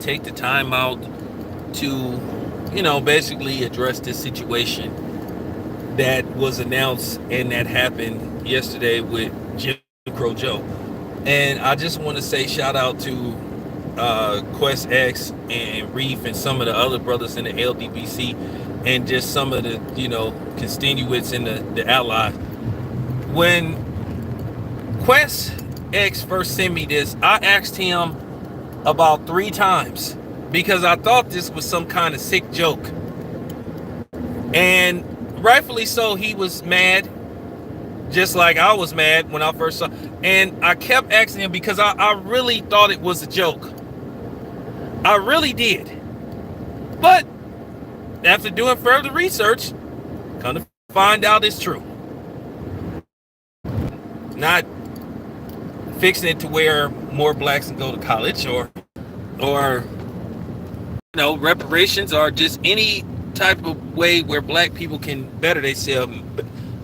take the time out to, basically address this situation that was announced and that happened yesterday with Jim Crow Joe. And I just want to say shout out to Quest X and Reef and some of the other brothers in the LDBC and just some of the, constituents in the allies. When Quest X first sent me this, I asked him about 3 times because I thought this was some kind of sick joke. And rightfully so, he was mad, just like I was mad when I first saw. And I kept asking him because I really thought it was a joke. I really did. But after doing further research, come to find out it's true. Not fixing it to where more blacks can go to college or reparations or just any type of way where black people can better themselves.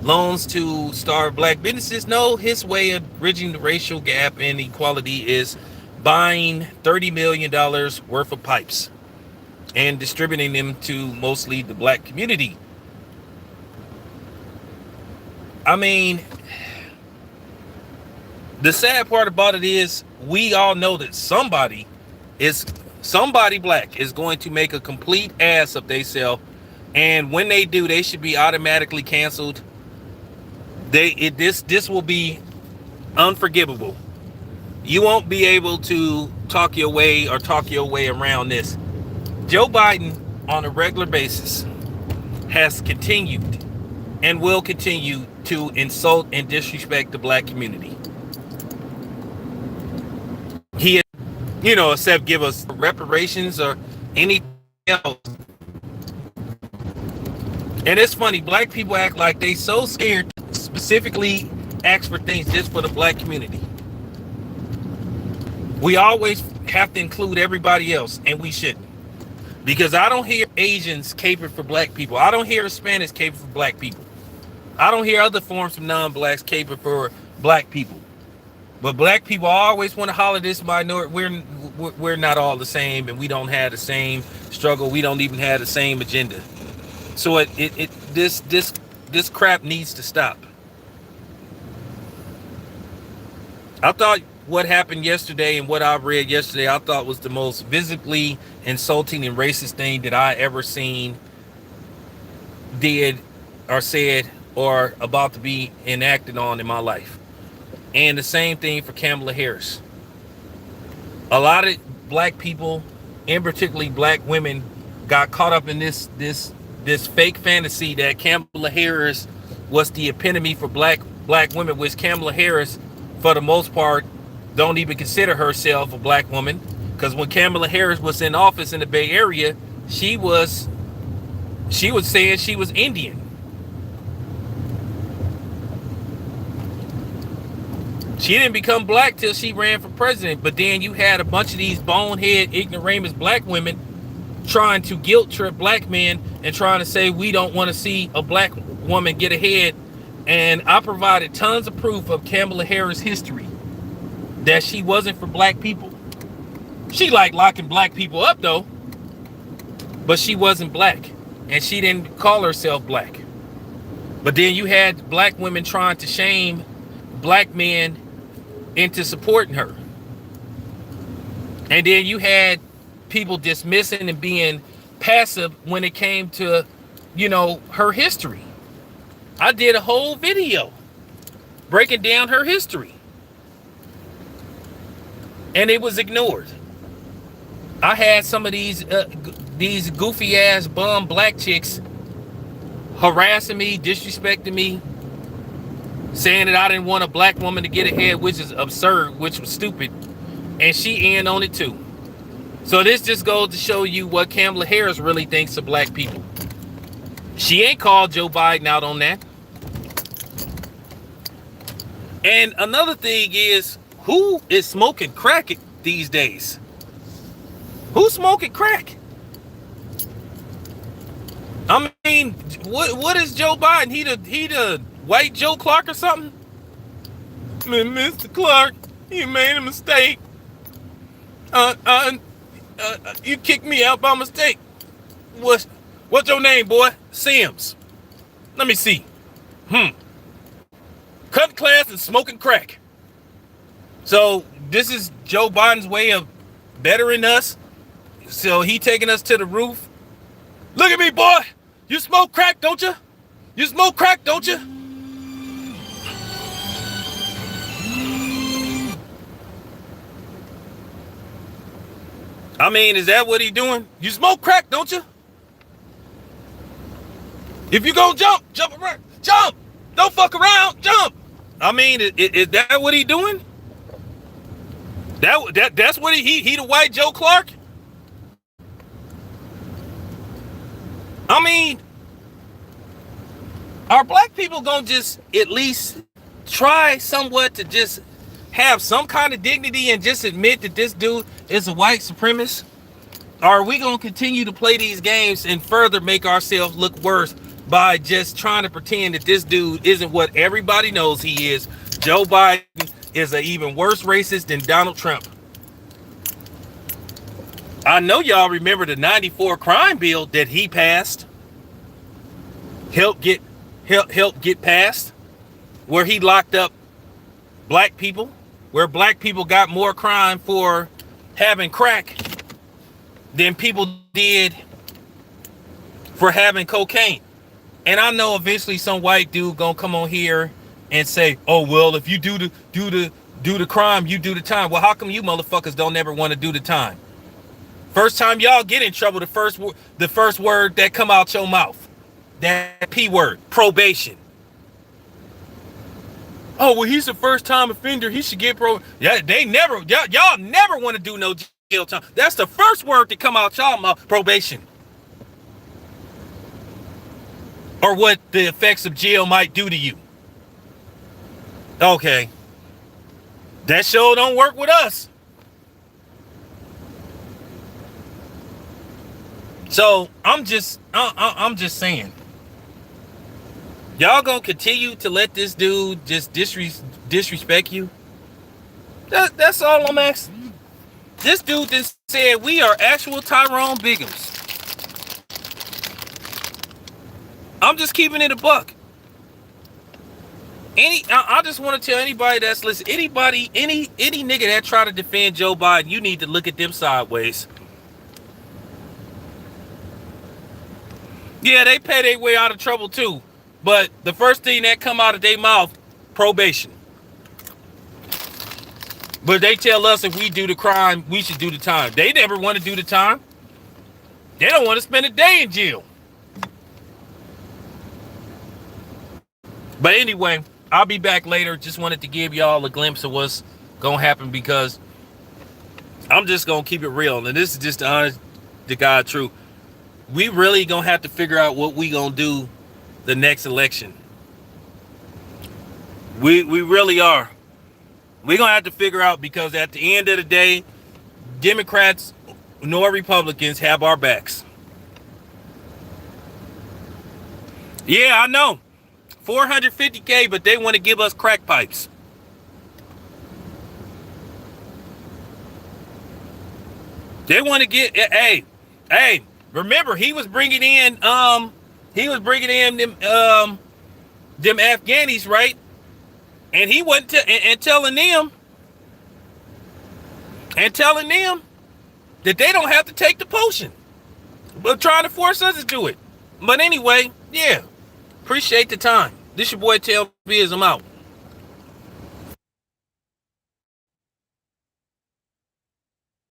Loans to start black businesses. No, his way of bridging the racial gap and equality is buying $30 million worth of pipes and distributing them to mostly the black community. I mean, the sad part about it is we all know that somebody black is going to make a complete ass of themselves, and when they do, they should be automatically canceled. This will be unforgivable. You won't be able to talk your way around this. Joe Biden on a regular basis has continued and will continue to insult and disrespect the black community. He, except give us reparations or anything else. And it's funny, black people act like they so scared to specifically ask for things just for the black community. We always have to include everybody else, and we shouldn't. Because I don't hear Asians caper for black people. I don't hear Hispanics caper for black people. I don't hear other forms of non-blacks caper for black people. But black people always want to holler this minority. We're not all the same, and we don't have the same struggle. We don't even have the same agenda. So this crap needs to stop. I thought what happened yesterday and what I read yesterday, I thought was the most visibly insulting and racist thing that I ever seen, did, or said, or about to be enacted on in my life. And the same thing for Kamala Harris. A lot of black people, and particularly black women, got caught up in this fake fantasy that Kamala Harris was the epitome for black women, which Kamala Harris, for the most part, don't even consider herself a black woman. Because when Kamala Harris was in office in the Bay Area, she was saying she was Indian. She didn't become black till she ran for president. But then you had a bunch of these bonehead, ignoramus black women trying to guilt trip black men and trying to say we don't want to see a black woman get ahead. And I provided tons of proof of Kamala Harris' history that she wasn't for black people. She liked locking black people up though, but she wasn't black, and she didn't call herself black. But then you had black women trying to shame black men into supporting her. And then you had people dismissing and being passive when it came to, her history. I did a whole video breaking down her history, and it was ignored. I had some of these goofy ass bum black chicks harassing me, disrespecting me, saying that I didn't want a black woman to get ahead, which is absurd, which was stupid. And she in on it too. So this just goes to show you what Kamala Harris really thinks of black people. She ain't called Joe Biden out on that. And another thing is, who is smoking crack these days? Who's smoking crack? I mean, what is Joe Biden? He the white Joe Clark or something? Mr. Clark, he made a mistake. You kicked me out by mistake. What's your name, boy? Sims. Let me see. Cut class and smoking crack. So this is Joe Biden's way of bettering us. So he taking us to the roof. Look at me, boy. You smoke crack, don't you? You smoke crack, don't you? I mean, is that what he doing? You smoke crack, don't you? If you gonna jump around, jump. Don't fuck around, jump. I mean, is that what he doing? That's what he the white Joe Clark? I mean, are black people gonna just at least try somewhat to just have some kind of dignity and just admit that this dude is a white supremacist? Or are we gonna continue to play these games and further make ourselves look worse by just trying to pretend that this dude isn't what everybody knows he is? Joe Biden is an even worse racist than Donald Trump. I know y'all remember the 94 crime bill that he passed. Help get passed, where he locked up black people, where black people got more crime for having crack than people did for having cocaine. And I know eventually some white dude gonna come on here and say, "Oh well, if you do the crime, you do the time." Well, how come you motherfuckers don't ever want to do the time? First time y'all get in trouble, the first word that come out your mouth, that P word, probation. Oh well, he's a first time offender. He should get Yeah, y'all never want to do no jail time. That's the first word that come out y'all mouth, probation. Or what the effects of jail might do to you. Okay. That show don't work with us. So I'm just saying, y'all gonna continue to let this dude just disrespect you? That's all I'm asking. This dude just said we are actual Tyrone Biggums. I'm just keeping it a buck. I just want to tell anybody that's listening, any nigga that try to defend Joe Biden, you need to look at them sideways. Yeah, they pay their way out of trouble too. But the first thing that come out of their mouth, probation. But they tell us if we do the crime, we should do the time. They never want to do the time. They don't want to spend a day in jail. But anyway, I'll be back later. Just wanted to give y'all a glimpse of what's going to happen, because I'm just going to keep it real. And this is just the honest to God truth. We really going to have to figure out what we going to do the next election. We really are. We're going to have to figure out, because at the end of the day, Democrats nor Republicans have our backs. Yeah, I know. $450K, but they want to give us crack pipes. They want to get, hey, remember he was bringing in them Afghanis, right? And he went to and telling them that they don't have to take the potion, but trying to force us to do it. But anyway, yeah, appreciate the time. This your boy Tail Biz. I'm out.